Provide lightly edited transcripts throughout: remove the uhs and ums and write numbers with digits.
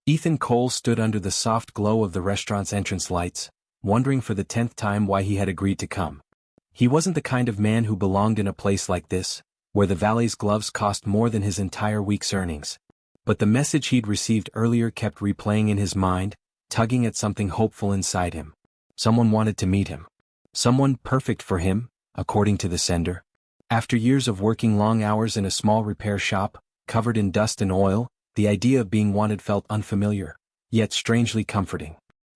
Ethan Cole stood under the soft glow of the restaurant's entrance lights, wondering for the 10th time why he had agreed to come. He wasn't the kind of man who belonged in a place like this, where the valet's gloves cost more than his entire week's earnings. But the message he'd received earlier kept replaying in his mind, tugging at something hopeful inside him. Someone wanted to meet him. Someone perfect for him, according to the sender. After years of working long hours in a small repair shop, covered in dust and oil, the idea of being wanted felt unfamiliar, yet strangely comforting.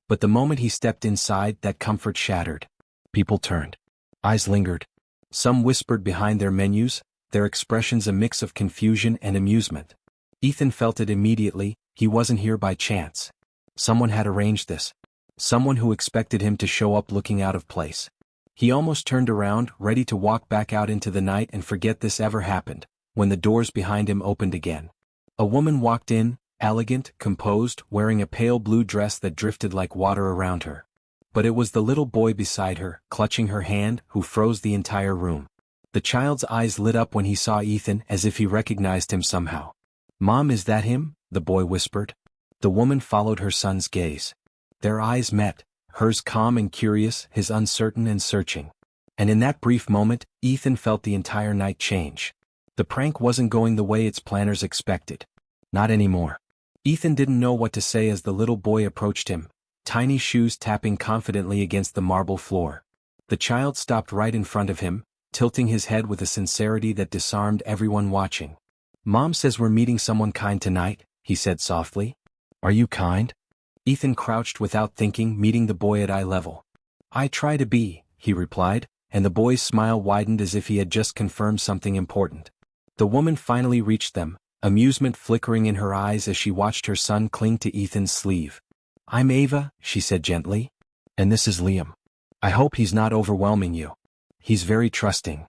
But the moment he stepped inside, that comfort shattered. People turned. Eyes lingered. Some whispered behind their menus, their expressions a mix of confusion and amusement. Ethan felt it immediately. He wasn't here by chance. Someone had arranged this. Someone who expected him to show up looking out of place. He almost turned around, ready to walk back out into the night and forget this ever happened, when the doors behind him opened again. A woman walked in, elegant, composed, wearing a pale blue dress that drifted like water around her. But it was the little boy beside her, clutching her hand, who froze the entire room. The child's eyes lit up when he saw Ethan, as if he recognized him somehow. "Mom, is that him?" the boy whispered. The woman followed her son's gaze. Their eyes met, hers calm and curious, his uncertain and searching. And in that brief moment, Ethan felt the entire night change. The prank wasn't going the way its planners expected. Not anymore. Ethan didn't know what to say as the little boy approached him, tiny shoes tapping confidently against the marble floor. The child stopped right in front of him, tilting his head with a sincerity that disarmed everyone watching. "Mom says we're meeting someone kind tonight," he said softly. "Are you kind?" Ethan crouched without thinking, meeting the boy at eye level. "I try to be," he replied, and the boy's smile widened as if he had just confirmed something important. The woman finally reached them, amusement flickering in her eyes as she watched her son cling to Ethan's sleeve. "I'm Ava," she said gently. "And this is Liam. I hope he's not overwhelming you. He's very trusting."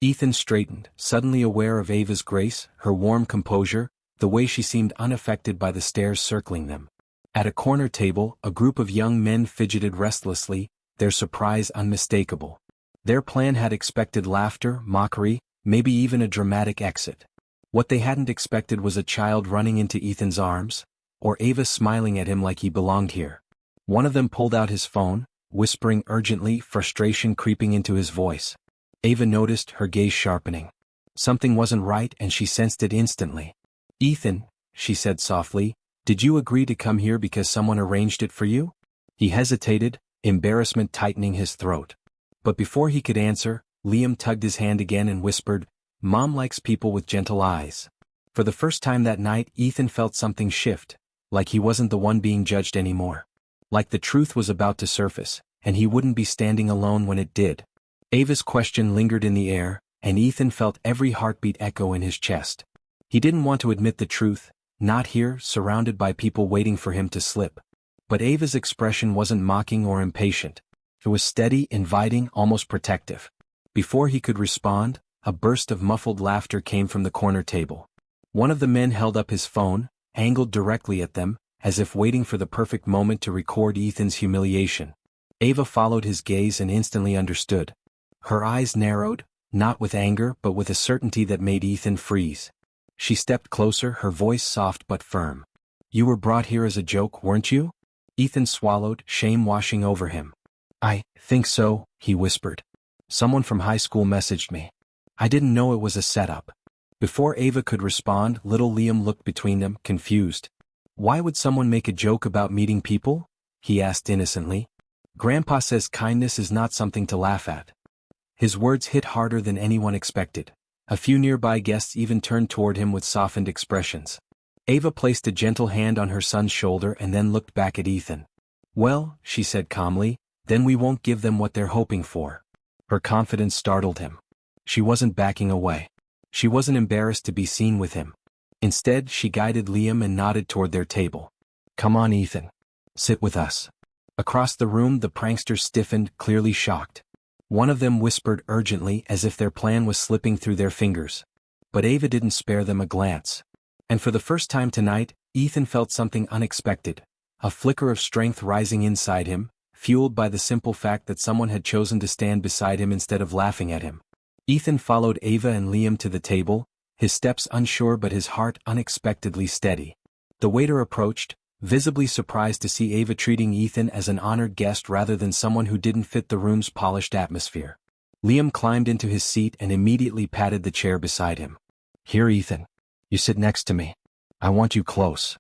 Ethan straightened, suddenly aware of Ava's grace, her warm composure, the way she seemed unaffected by the stares circling them. At a corner table, a group of young men fidgeted restlessly, their surprise unmistakable. Their plan had expected laughter, mockery, maybe even a dramatic exit. What they hadn't expected was a child running into Ethan's arms, or Ava smiling at him like he belonged here. One of them pulled out his phone, whispering urgently, frustration creeping into his voice. Ava noticed, her gaze sharpening. Something wasn't right and she sensed it instantly. "Ethan," she said softly, "did you agree to come here because someone arranged it for you?" He hesitated, embarrassment tightening his throat. But before he could answer, Liam tugged his hand again and whispered, "Mom likes people with gentle eyes." For the first time that night, Ethan felt something shift, like he wasn't the one being judged anymore. Like the truth was about to surface, and he wouldn't be standing alone when it did. Ava's question lingered in the air, and Ethan felt every heartbeat echo in his chest. He didn't want to admit the truth, not here, surrounded by people waiting for him to slip. But Ava's expression wasn't mocking or impatient. It was steady, inviting, almost protective. Before he could respond, a burst of muffled laughter came from the corner table. One of the men held up his phone, angled directly at them, as if waiting for the perfect moment to record Ethan's humiliation. Ava followed his gaze and instantly understood. Her eyes narrowed, not with anger but with a certainty that made Ethan freeze. She stepped closer, her voice soft but firm. "You were brought here as a joke, weren't you?" Ethan swallowed, shame washing over him. "I think so," he whispered. "Someone from high school messaged me. I didn't know it was a setup." Before Ava could respond, little Liam looked between them, confused. "Why would someone make a joke about meeting people?" he asked innocently. "Grandpa says kindness is not something to laugh at." His words hit harder than anyone expected. A few nearby guests even turned toward him with softened expressions. Ava placed a gentle hand on her son's shoulder and then looked back at Ethan. "Well," she said calmly, "then we won't give them what they're hoping for." Her confidence startled him. She wasn't backing away. She wasn't embarrassed to be seen with him. Instead, she guided Liam and nodded toward their table. "Come on, Ethan. Sit with us." Across the room, the pranksters stiffened, clearly shocked. One of them whispered urgently, as if their plan was slipping through their fingers. But Ava didn't spare them a glance. And for the first time tonight, Ethan felt something unexpected, a flicker of strength rising inside him, fueled by the simple fact that someone had chosen to stand beside him instead of laughing at him. Ethan followed Ava and Liam to the table, his steps unsure but his heart unexpectedly steady. The waiter approached, visibly surprised to see Ava treating Ethan as an honored guest rather than someone who didn't fit the room's polished atmosphere. Liam climbed into his seat and immediately patted the chair beside him. "Here, Ethan. You sit next to me. I want you close."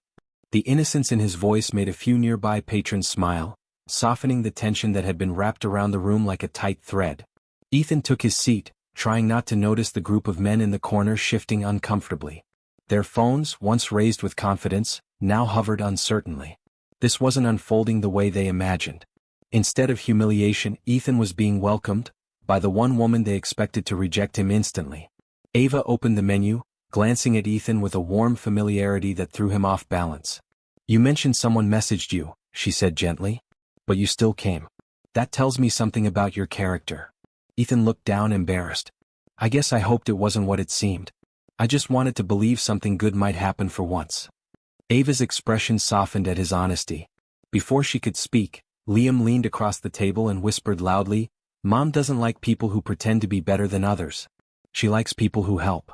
The innocence in his voice made a few nearby patrons smile, softening the tension that had been wrapped around the room like a tight thread. Ethan took his seat, trying not to notice the group of men in the corner shifting uncomfortably. Their phones, once raised with confidence, now hovered uncertainly. This wasn't unfolding the way they imagined. Instead of humiliation, Ethan was being welcomed by the one woman they expected to reject him instantly. Ava opened the menu, glancing at Ethan with a warm familiarity that threw him off balance. "You mentioned someone messaged you," she said gently. "But you still came. That tells me something about your character." Ethan looked down, embarrassed. "I guess I hoped it wasn't what it seemed. I just wanted to believe something good might happen for once." Ava's expression softened at his honesty. Before she could speak, Liam leaned across the table and whispered loudly, "Mom doesn't like people who pretend to be better than others. She likes people who help."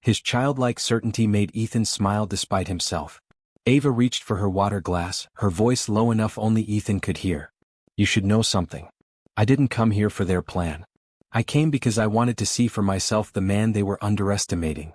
His childlike certainty made Ethan smile despite himself. Ava reached for her water glass, her voice low enough only Ethan could hear. "You should know something. I didn't come here for their plan. I came because I wanted to see for myself the man they were underestimating."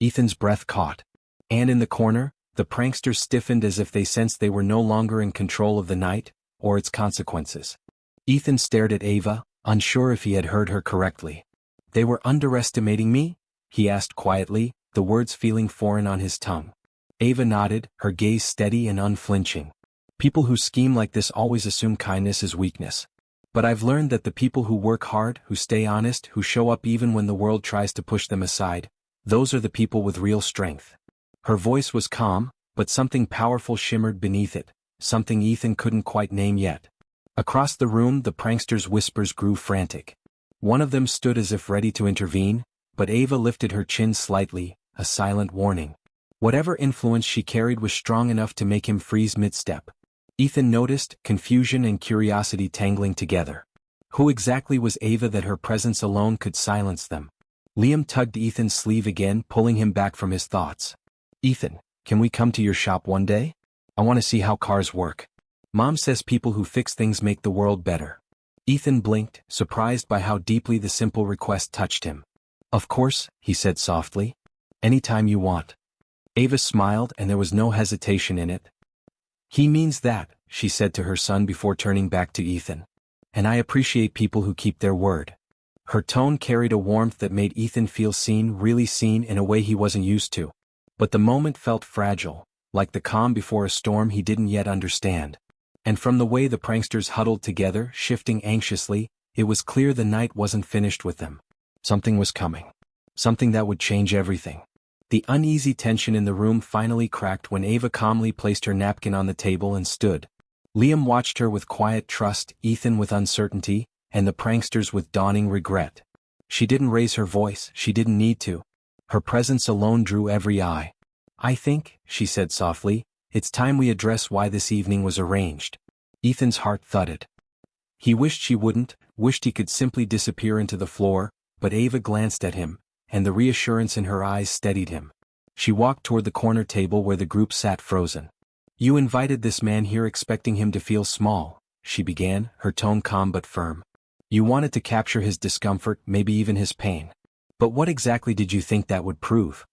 Ethan's breath caught. And in the corner, the pranksters stiffened as if they sensed they were no longer in control of the night, or its consequences. Ethan stared at Ava, unsure if he had heard her correctly. "They were underestimating me?" he asked quietly, the words feeling foreign on his tongue. Ava nodded, her gaze steady and unflinching. "People who scheme like this always assume kindness is weakness. But I've learned that the people who work hard, who stay honest, who show up even when the world tries to push them aside, those are the people with real strength." Her voice was calm, but something powerful shimmered beneath it, something Ethan couldn't quite name yet. Across the room, the pranksters' whispers grew frantic. One of them stood as if ready to intervene, but Ava lifted her chin slightly, a silent warning. Whatever influence she carried was strong enough to make him freeze mid-step. Ethan noticed confusion and curiosity tangling together. Who exactly was Ava that her presence alone could silence them? Liam tugged Ethan's sleeve again, pulling him back from his thoughts. "Ethan, can we come to your shop one day? I want to see how cars work. Mom says people who fix things make the world better." Ethan blinked, surprised by how deeply the simple request touched him. "Of course," he said softly. "Anytime you want." Ava smiled, and there was no hesitation in it. "He means that," she said to her son before turning back to Ethan. "And I appreciate people who keep their word." Her tone carried a warmth that made Ethan feel seen, really seen in a way he wasn't used to. But the moment felt fragile, like the calm before a storm he didn't yet understand. And from the way the pranksters huddled together, shifting anxiously, it was clear the night wasn't finished with them. Something was coming. Something that would change everything. The uneasy tension in the room finally cracked when Ava calmly placed her napkin on the table and stood. Liam watched her with quiet trust, Ethan with uncertainty, and the pranksters with dawning regret. She didn't raise her voice, she didn't need to. Her presence alone drew every eye. "I think," she said softly, "it's time we address why this evening was arranged." Ethan's heart thudded. He wished she wouldn't, wished he could simply disappear into the floor, but Ava glanced at him, and the reassurance in her eyes steadied him. She walked toward the corner table where the group sat frozen. "You invited this man here expecting him to feel small," she began, her tone calm but firm. "You wanted to capture his discomfort, maybe even his pain. But what exactly did you think that would prove?"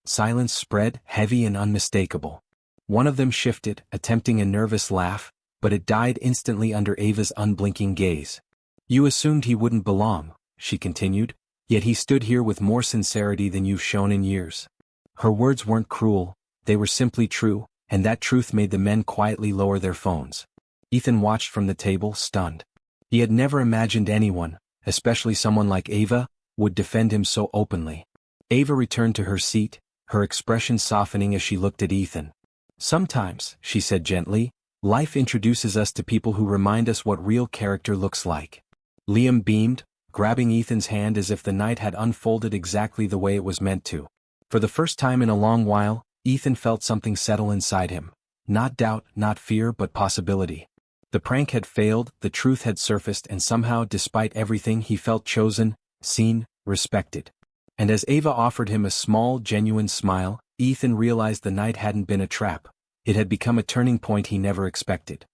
Silence spread, heavy and unmistakable. One of them shifted, attempting a nervous laugh, but it died instantly under Ava's unblinking gaze. "You assumed he wouldn't belong," she continued, "yet he stood here with more sincerity than you've shown in years." Her words weren't cruel, they were simply true, and that truth made the men quietly lower their phones. Ethan watched from the table, stunned. He had never imagined anyone, especially someone like Ava, would defend him so openly. Ava returned to her seat, her expression softening as she looked at Ethan. "Sometimes," she said gently, "life introduces us to people who remind us what real character looks like." Liam beamed, grabbing Ethan's hand as if the night had unfolded exactly the way it was meant to. For the first time in a long while, Ethan felt something settle inside him. Not doubt, not fear, but possibility. The prank had failed, the truth had surfaced, and somehow, despite everything, he felt chosen, seen, respected. And as Ava offered him a small, genuine smile, Ethan realized the night hadn't been a trap, It had become a turning point he never expected.